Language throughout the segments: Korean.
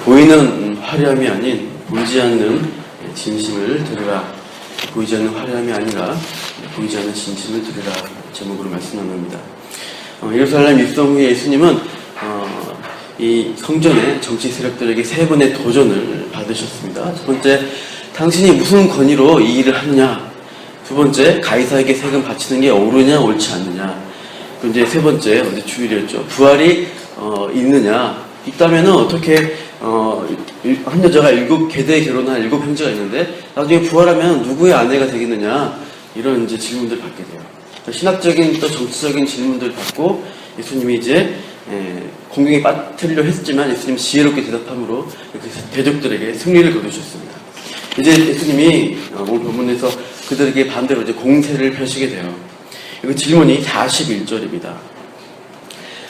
보이는 화려함이 아닌 보이지 않는 진심을 들으라. 보이지 않는 화려함이 아니라 보이지 않는 진심을 들으라 제목으로 말씀 나눕니다. 예루살렘 입성 후에 예수님은 이 성전의 정치 세력들에게 세 번의 도전을 받으셨습니다. 첫 번째, 당신이 무슨 권위로 이 일을 하느냐? 두 번째, 가이사에게 세금 바치는 게 옳으냐 옳지 않느냐? 그리고 이제 세 번째, 어제 주일이었죠. 부활이 있느냐? 있다면은 어떻게 한 여자가 7계대에 결혼한 7형제가 있는데 나중에 부활하면 누구의 아내가 되겠느냐? 이런 이제 질문들을 받게 돼요. 신학적인 또 정치적인 질문들을 받고 예수님이 이제 공경에 빠뜨리려 했지만 예수님 지혜롭게 대답함으로 대적들에게 승리를 거두셨습니다. 이제 예수님이 오늘 본문에서 그들에게 반대로 이제 공세를 펴시게 돼요. 그 질문이 41절입니다.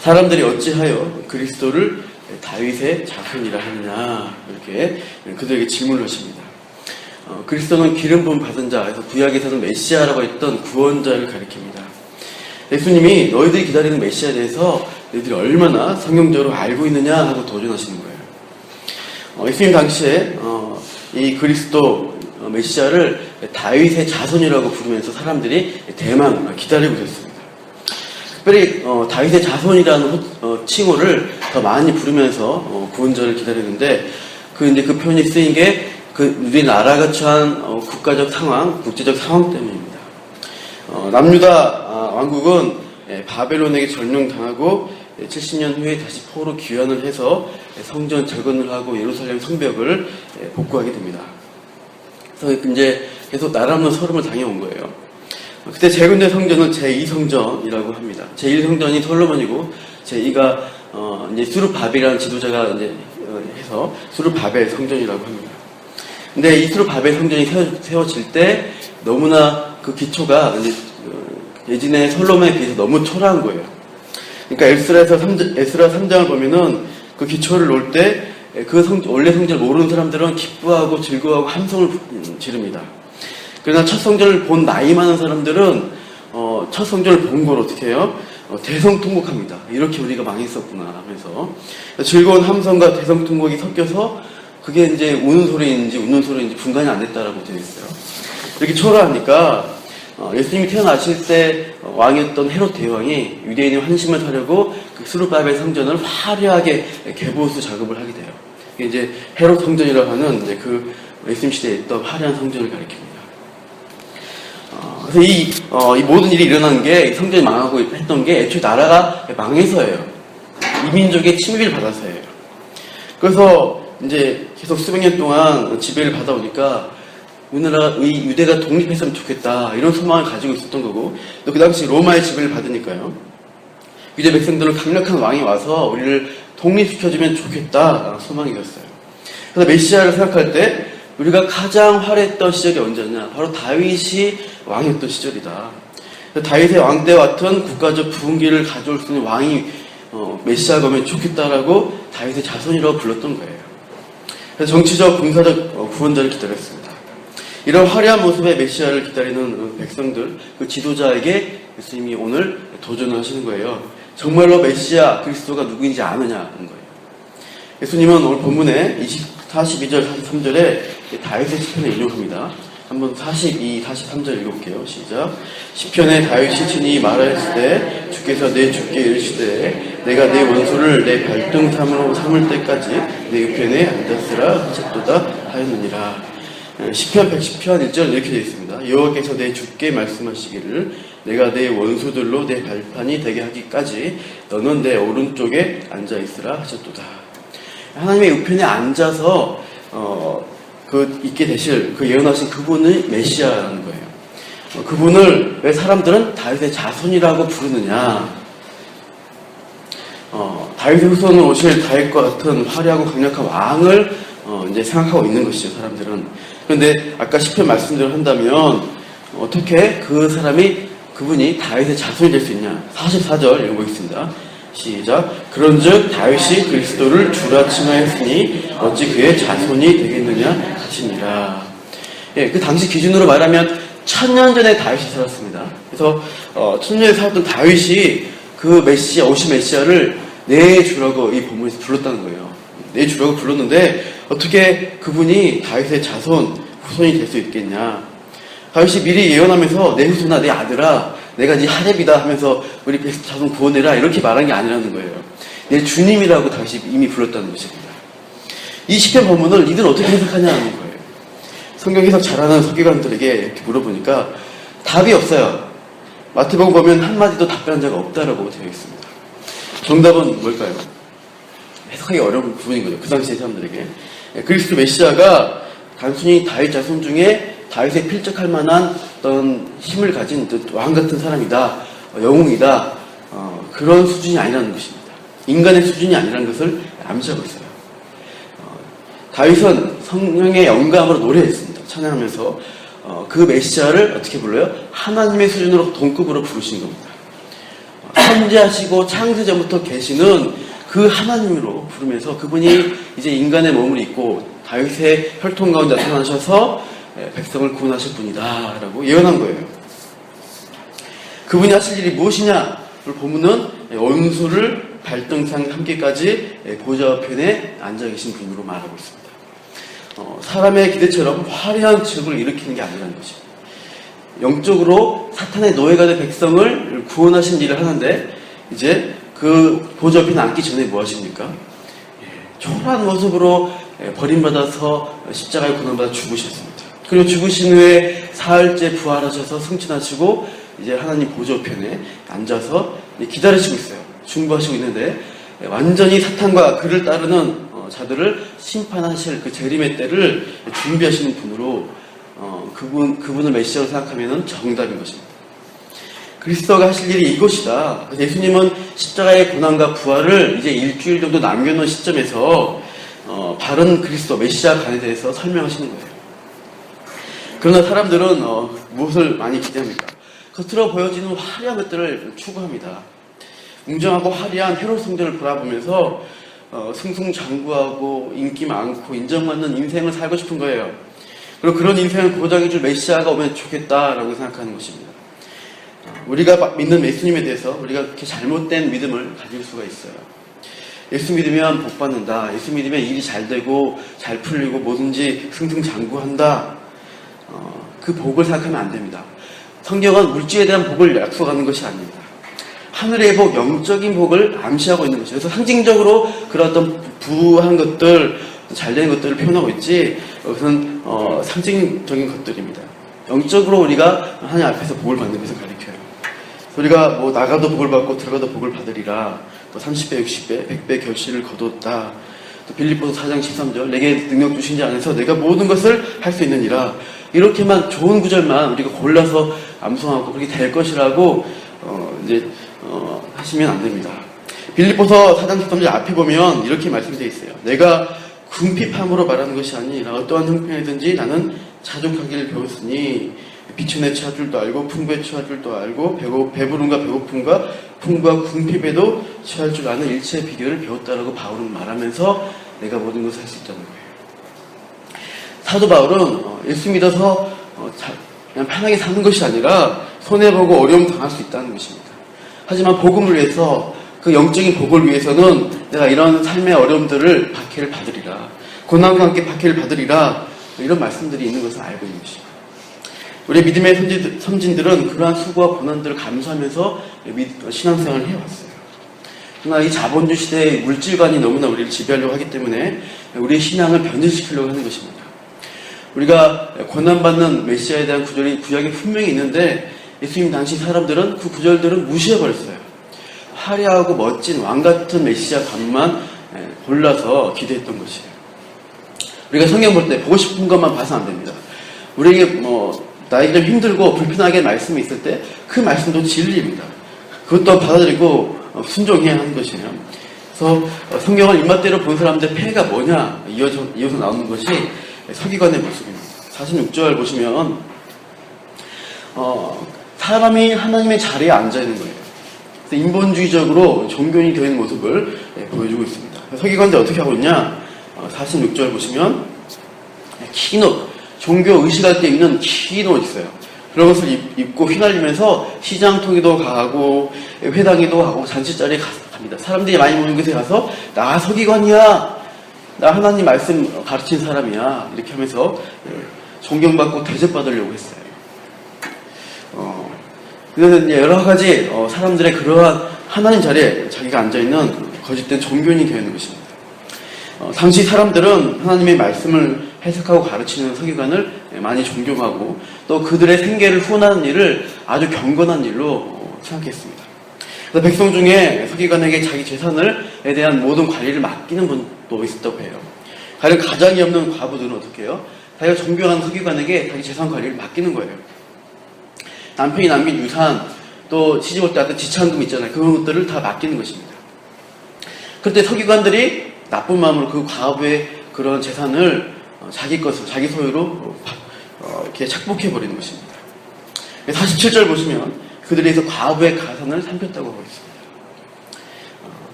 사람들이 어찌하여 그리스도를 다윗의 자손이라 하느냐, 이렇게 그들에게 질문을 하십니다. 그리스도는 기름 부음 받은 자에서 구약에서는 메시아라고 했던 구원자를 가리킵니다. 예수님이 너희들이 기다리는 메시아에 대해서 너희들이 얼마나 성경적으로 알고 있느냐 하고 도전하시는 거예요. 예수님 당시에 이 그리스도 메시아를 다윗의 자손이라고 부르면서 사람들이 대만 기다리고 있었습니다. 특별히 다윗의 자손이라는 칭호를 더 많이 부르면서 구원자를 기다리는데 그 표현이 쓰인 게 우리 나라가 처한 국가적 상황, 국제적 상황 때문입니다. 남유다 왕국은 바벨론에게 점령당하고 70년 후에 다시 포로 귀환을 해서 성전 재건을 하고 예루살렘 성벽을 복구하게 됩니다. 그래서 이제 계속 나라 없는 서름을 당해온 거예요. 그때 재건된 성전은 제2성전이라고 합니다. 제1성전이 솔로몬이고 제2가 이제 수르바벨이라는 지도자가 이제 해서 수르바벨 성전이라고 합니다. 근데 이 수르바벨 성전이 세워질 때 너무나 그 기초가 이제 예전의 솔로몬에 비해서 너무 초라한 거예요. 그러니까 에스라 3장을 보면은 그 기초를 놓을 때 원래 성전을 모르는 사람들은 기뻐하고 즐거워하고 함성을 지릅니다. 그러나 첫 성전을 본 나이 많은 사람들은 첫 성전을 본 걸 어떻게 해요? 대성통곡합니다. 이렇게 우리가 망했었구나 하면서 즐거운 함성과 대성통곡이 섞여서 그게 이제 우는 소리인지 웃는 소리인지 분간이 안 됐다라고 되어 있어요. 이렇게 초라하니까 예수님이 태어나실 때 왕이었던 헤롯 대왕이 유대인의 환심을 사려고 그 수르바벨 성전을 화려하게 개보수 작업을 하게 돼요. 이게 이제 헤롯 성전이라고 하는 이제 그 예수님 시대에 있던 화려한 성전을 가리킵니다. 그래서 이 모든 일이 일어난 게 성전이 망하고 했던 게 애초에 나라가 망해서예요. 이민족의 침입을 받아서예요. 그래서 이제 계속 수백 년 동안 지배를 받아오니까 우리나라 유대가 독립했으면 좋겠다 이런 소망을 가지고 있었던 거고 또 그 당시 로마의 지배를 받으니까요. 유대 백성들은 강력한 왕이 와서 우리를 독립시켜주면 좋겠다 소망이었어요. 그래서 메시아를 생각할 때 우리가 가장 화려했던 시절이 언제냐? 바로 다윗이 왕이었던 시절이다. 다윗의 왕 때 같은 국가적 부흥기를 가져올 수 있는 왕이 메시아가 오면 좋겠다라고 다윗의 자손이라고 불렀던 거예요. 그래서 정치적, 군사적 구원자를 기다렸습니다. 이런 화려한 모습의 메시아를 기다리는 백성들, 그 지도자에게 예수님이 오늘 도전을 하시는 거예요. 정말로 메시아 그리스도가 누구인지 아느냐는 거예요. 예수님은 오늘 본문에 42절, 43절에 다윗의 시편을 인용합니다. 한번 42, 43절 읽어볼게요. 시작. 시편에 다윗이 친히 말하였을 주께서 내 주께 이르시되 내가 내 원수를 내 발등 삼을 때까지 내 우편에 앉았으라 하셨도다 하였느니라. 시편 110편 1절 이렇게 되어 있습니다. 여호와께서 내 주께 말씀하시기를 내가 내 원수들로 내 발판이 되게 하기까지 너는 내 오른쪽에 앉아있으라 하셨도다. 하나님의 우편에 앉아서 있게 되실 그 예언하신 그분의 메시아라는 거예요. 그분을 왜 사람들은 다윗의 자손이라고 부르느냐? 다윗의 후손으로 오실 다윗과 같은 화려하고 강력한 왕을 이제 생각하고 있는 것이죠, 사람들은. 그런데 아까 시편 말씀대로 한다면 어떻게 그분이 다윗의 자손이 될 수 있냐? 44절 읽어보겠습니다. 시작. 그런즉 다윗이 그리스도를 주라 칭하였으니 어찌 그의 자손이 되겠느냐 하시니라. 예, 그 당시 기준으로 말하면 1000년 전에 다윗이 살았습니다. 그래서 1000년에 살았던 다윗이 그 오신 메시아를 내 주라고 이 본문에서 불렀다는 거예요. 내 주라고 불렀는데 어떻게 그분이 다윗의 자손, 후손이 될 수 있겠냐. 다윗이 미리 예언하면서 내 후손아, 내 아들아, 내가 네 하렙이다 하면서 우리 자손 구원해라 이렇게 말한 게 아니라는 거예요. 내 주님이라고 다윗이 이미 불렀다는 것입니다. 이 시편 본문을 이들 어떻게 해석하냐는 거예요. 성경 해석 잘하는 설교관들에게 이렇게 물어보니까 답이 없어요. 마태복음 보면 한마디도 답변한 자가 없다라고 되어 있습니다. 정답은 뭘까요? 해석하기 어려운 부분인 거죠. 그 당시의 사람들에게. 그리스도 메시아가 단순히 다윗 자손 중에 다윗에 필적할 만한 어떤 힘을 가진 왕 같은 사람이다, 영웅이다, 그런 수준이 아니라는 것입니다. 인간의 수준이 아니라는 것을 암시하고 있어요. 다윗은 성령의 영감으로 노래했습니다. 찬양하면서 그 메시아를 어떻게 불러요? 하나님의 수준으로 동급으로 부르신 겁니다. 선지하시고 창세전부터 계시는 그 하나님으로 부르면서 그분이 이제 인간의 몸을 입고 다윗의 혈통 가운데 나타나셔서 백성을 구원하실 분이다 라고 예언한 거예요. 그분이 하실 일이 무엇이냐를 보면은 원수를 발등상 함께까지 보좌편에 앉아 계신 분으로 말하고 있습니다. 사람의 기대처럼 화려한 지역을 일으키는 게 아니라는 것입니다. 영적으로 사탄의 노예가 된 백성을 구원하신 일을 하는데 이제 그 보좌편에 앉기 전에 뭐 하십니까? 초라한 모습으로 버림받아서 십자가에 고난받아 죽으셨습니다. 그리고 죽으신 후에 사흘째 부활하셔서 승천하시고 이제 하나님 보좌편에 앉아서 기다리시고 있어요. 중보하시고 있는데 완전히 사탄과 그를 따르는 자들을 심판하실 그 재림의 때를 준비하시는 분으로 그분을 메시아로 생각하면 정답인 것입니다. 그리스도가 하실 일이 이것이다. 예수님은 십자가의 고난과 부활을 이제 일주일 정도 남겨놓은 시점에서 바른 그리스도 메시아 간에 대해서 설명하시는 거예요. 그러나 사람들은 무엇을 많이 기대합니까? 겉으로 보여지는 화려한 것들을 추구합니다. 웅장하고 화려한 헤롯 성전을 바라보면서 승승장구하고 인기 많고 인정받는 인생을 살고 싶은 거예요. 그리고 그런 인생을 보장해줄 메시아가 오면 좋겠다라고 생각하는 것입니다. 우리가 믿는 예수님에 대해서 우리가 그렇게 잘못된 믿음을 가질 수가 있어요. 예수 믿으면 복 받는다. 예수 믿으면 일이 잘 되고 잘 풀리고 뭐든지 승승장구한다. 그 복을 생각하면 안 됩니다. 성경은 물질에 대한 복을 약속하는 것이 아닙니다. 하늘의 복, 영적인 복을 암시하고 있는 것이죠. 그래서 상징적으로 그런 어떤 부한 것들, 잘 되는 것들을 표현하고 있지, 그것은 상징적인 것들입니다. 영적으로 우리가 하나님 앞에서 복을 받는 것을 가리켜요. 우리가 뭐 나가도 복을 받고 들어가도 복을 받으리라, 또 30배, 60배, 100배 결실을 거두었다. 또 빌립보서 4장 13절, 내게 능력 주신 자 안에서 내가 모든 것을 할 수 있느니라. 이렇게만 좋은 구절만 우리가 골라서 암송하고 그렇게 될 것이라고 하시면 안 됩니다. 빌립보서 4장 13절 앞에 보면 이렇게 말씀되어 있어요. 내가 궁핍함으로 말하는 것이 아니라 어떠한 형편이든지 나는 자족하기를 배웠으니 비천에 처할 줄도 알고 풍부에 처할 줄도 알고 배부름과 배고픔과 풍부와 궁핍에도 처할 줄 아는 일체의 비결을 배웠다라고 바울은 말하면서 내가 모든 것을 할 수 있다는 거예요. 사도 바울은 예수 믿어서 그냥 편하게 사는 것이 아니라 손해보고 어려움 당할 수 있다는 것입니다. 하지만 복음을 위해서 그 영적인 복을 위해서는 내가 이런 삶의 어려움들을 박해를 받으리라. 고난과 함께 박해를 받으리라. 이런 말씀들이 있는 것을 알고 있는 것입니다. 우리 믿음의 선진들은 그러한 수고와 고난들을 감수하면서 신앙생활을 해왔어요. 그러나 이 자본주의 시대의 물질관이 너무나 우리를 지배하려고 하기 때문에 우리의 신앙을 변질시키려고 하는 것입니다. 우리가 고난받는 메시아에 대한 구절이 구약에 분명히 있는데 예수님 당시 사람들은 그 구절들을 무시해버렸어요. 화려하고 멋진 왕같은 메시아 감만 골라서 기대했던 것이에요. 우리가 성경 볼 때 보고 싶은 것만 봐서는 안 됩니다. 우리에게 나에게 좀 힘들고 불편하게 말씀이 있을 때 그 말씀도 진리입니다. 그것도 받아들이고 순종해야 하는 것이에요. 그래서 성경을 입맛대로 본 사람들의 폐해가 뭐냐 이어서 나오는 것이 서기관의 모습입니다. 46절 보시면 사람이 하나님의 자리에 앉아있는 거예요. 인본주의적으로 종교인이 되어 있는 모습을 보여주고 있습니다. 서기관들이 어떻게 하고 있냐? 46절 보시면 키옷, 종교 의식할 때 입는 키옷 있어요. 그런 것을 입고 휘날리면서 시장통에도 가고 회당에도 가고 잔치자리에 갑니다. 사람들이 많이 모는 곳에 가서 나 서기관이야 나 하나님 말씀 가르친 사람이야. 이렇게 하면서 존경받고 대접받으려고 했어요. 그래서 이제 여러 가지 사람들의 그러한 하나님 자리에 자기가 앉아있는 거짓된 종교인이 되어 있는 것입니다. 당시 사람들은 하나님의 말씀을 해석하고 가르치는 서기관을 많이 존경하고 또 그들의 생계를 후원하는 일을 아주 경건한 일로 생각했습니다. 그래서 백성 중에 서기관에게 자기 재산에 대한 모든 관리를 맡기는 분도 있었다고 해요. 가령 가장이 없는 과부들은 어떻게 해요? 자기가 존경하는 서기관에게 자기 재산 관리를 맡기는 거예요. 남편이 남긴 유산, 또 시집 올 때 어떤 지참금 있잖아요. 그런 것들을 다 맡기는 것입니다. 그때 서기관들이 나쁜 마음으로 그 과부의 그런 재산을 자기 것으로, 자기 소유로 이렇게 착복해버리는 것입니다. 47절 보시면 그들에서 과부의 가산을 삼켰다고 하고 있습니다.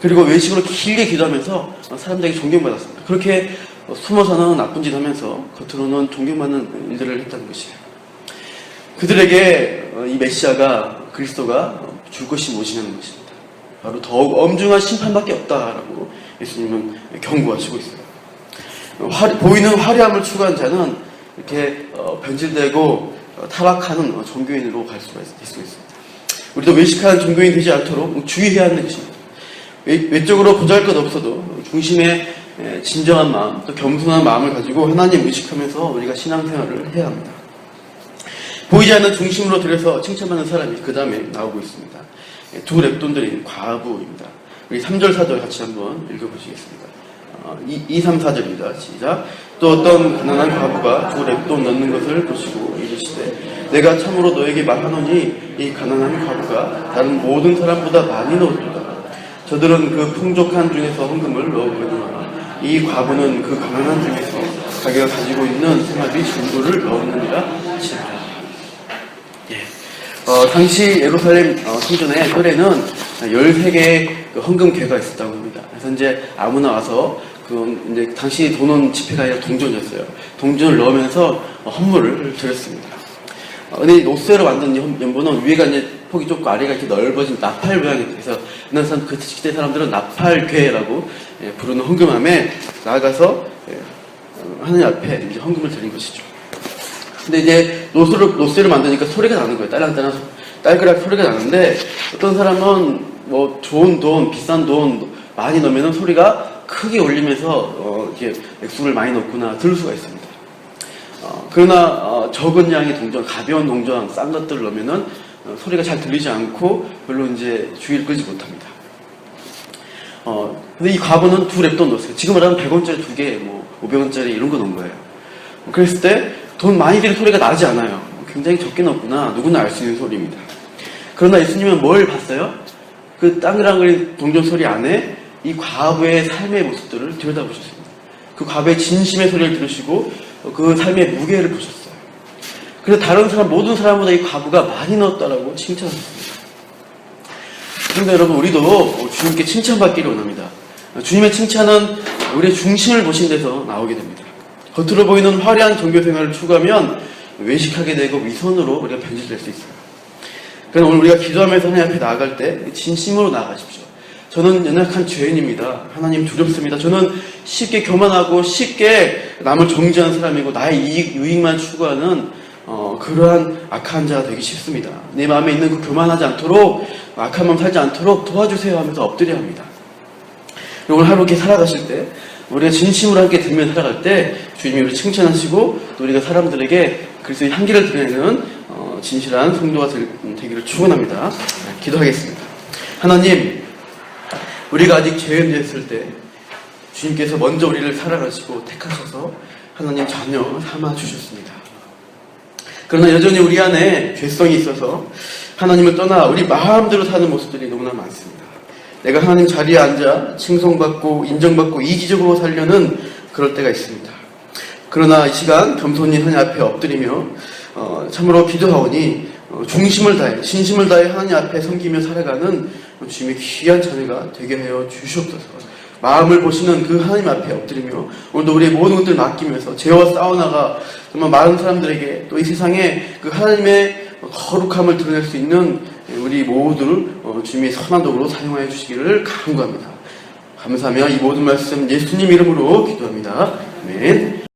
그리고 외식으로 길게 기도하면서 사람들에게 존경받았습니다. 그렇게 숨어서는 나쁜 짓 하면서 겉으로는 존경받는 일들을 했다는 것이에요. 그들에게 이 메시아가 그리스도가 줄 것이 무엇이냐는 것입니다. 바로 더욱 엄중한 심판밖에 없다라고 예수님은 경고하시고 있어요. 보이는 화려함을 추구한 자는 이렇게 변질되고 타락하는 종교인으로 갈 수가 있습니다. 우리도 외식하는 종교인 되지 않도록 주의해야 하는 것입니다. 외적으로 보잘것 없어도 중심에 진정한 마음, 또 겸손한 마음을 가지고 하나님 의식하면서 우리가 신앙생활을 해야 합니다. 보이지 않는 중심으로 들여서 칭찬받는 사람이 그 다음에 나오고 있습니다. 두 랩돈들인 과부입니다. 우리 3절, 4절 같이 한번 읽어보시겠습니다. 2, 3, 4절입니다. 시작. 또 어떤 가난한 과부가 두 랩돈 넣는 것을 보시고 이르시되 내가 참으로 너에게 말하노니 이 가난한 과부가 다른 모든 사람보다 많이 넣었도다. 저들은 그 풍족한 중에서 헌금을 넣었거니와 이 과부는 그 가난한 중에서 자기가 가지고 있는 생활비 전부를 넣었느니라 하시니라. 당시 예루살렘 성전의 뜰에는 13개의 헌금괴가 있었다고 합니다. 그래서 이제 아무나 와서 이제 당시 돈은 지폐가 아니라 동전이었어요. 동전을 넣으면서 헌물을 드렸습니다. 근데 노쇠로 만든 연보는 위에가 이제 폭이 좁고 아래가 이렇게 넓어진 나팔 모양이 돼서 그 시대 사람들은 나팔괴라고 부르는 헌금함에 나아가서 하나님 앞에 이제 헌금을 드린 것이죠. 근데 이제 노쇠로 만드니까 소리가 나는 거예요. 딸그락 소리가 나는데 어떤 사람은 뭐 좋은 돈, 비싼 돈 많이 넣으면 소리가 크게 울리면서 이렇게 액수를 많이 넣구나 들을 수가 있습니다. 그러나 적은 양의 동전, 가벼운 동전, 싼 것들을 넣으면은 소리가 잘 들리지 않고 별로 이제 주의를 끌지 못합니다. 근데 이 과부는 두 랩돈 넣었어요. 지금 말하면 100원짜리 2개, 뭐 500원짜리 이런 거 넣은 거예요. 그랬을 때 돈 많이 들인 소리가 나지 않아요. 굉장히 적게 넣었구나. 누구나 알 수 있는 소리입니다. 그러나 예수님은 뭘 봤어요? 그 땅그랑거리는 동전 소리 안에 이 과부의 삶의 모습들을 들여다보셨습니다. 그 과부의 진심의 소리를 들으시고 그 삶의 무게를 보셨어요. 그래서 다른 사람, 모든 사람보다 이 과부가 많이 넣었다라고 칭찬하셨습니다. 그런데 여러분, 우리도 주님께 칭찬받기를 원합니다. 주님의 칭찬은 우리의 중심을 보신 데서 나오게 됩니다. 겉으로 보이는 화려한 종교생활을 추구하면 외식하게 되고 위선으로 우리가 변질될 수 있어요. 그래서 오늘 우리가 기도하면서 하나님 앞에 나아갈 때 진심으로 나아가십시오. 저는 연약한 죄인입니다. 하나님 두렵습니다. 저는 쉽게 교만하고 쉽게 남을 정죄하는 사람이고 나의 유익만 추구하는 그러한 악한 자가 되기 쉽습니다. 내 마음에 있는 그 교만하지 않도록, 악한 마음 살지 않도록 도와주세요 하면서 엎드려야 합니다. 오늘 하루 이렇게 살아가실 때 우리가 진심으로 함께 들으며 살아갈 때 주님이 우리를 칭찬하시고 또 우리가 사람들에게 그리스도의 향기를 드러내는 진실한 성도가 되기를 축원합니다. 기도하겠습니다. 하나님, 우리가 아직 죄인 되었을 때 주님께서 먼저 우리를 사랑하시고 택하셔서 하나님 자녀 삼아 주셨습니다. 그러나 여전히 우리 안에 죄성이 있어서 하나님을 떠나 우리 마음대로 사는 모습들이 너무나 많습니다. 내가 하나님 자리에 앉아 칭송받고 인정받고 이기적으로 살려는 그럴 때가 있습니다. 그러나 이 시간 겸손히 하나님 앞에 엎드리며 참으로 기도하오니 중심을 다해 진심을 다해 하나님 앞에 섬기며 살아가는 주님의 귀한 자녀가 되게 하여 주시옵소서. 마음을 보시는 그 하나님 앞에 엎드리며 오늘도 우리의 모든 것들을 맡기면서 죄와 싸워나가 정말 많은 사람들에게 또 이 세상에 그 하나님의 거룩함을 드러낼 수 있는 우리 모두를 주님의 선한 도구로 사용하여 주시기를 간구합니다. 감사하며 이 모든 말씀 예수님 이름으로 기도합니다. 아멘.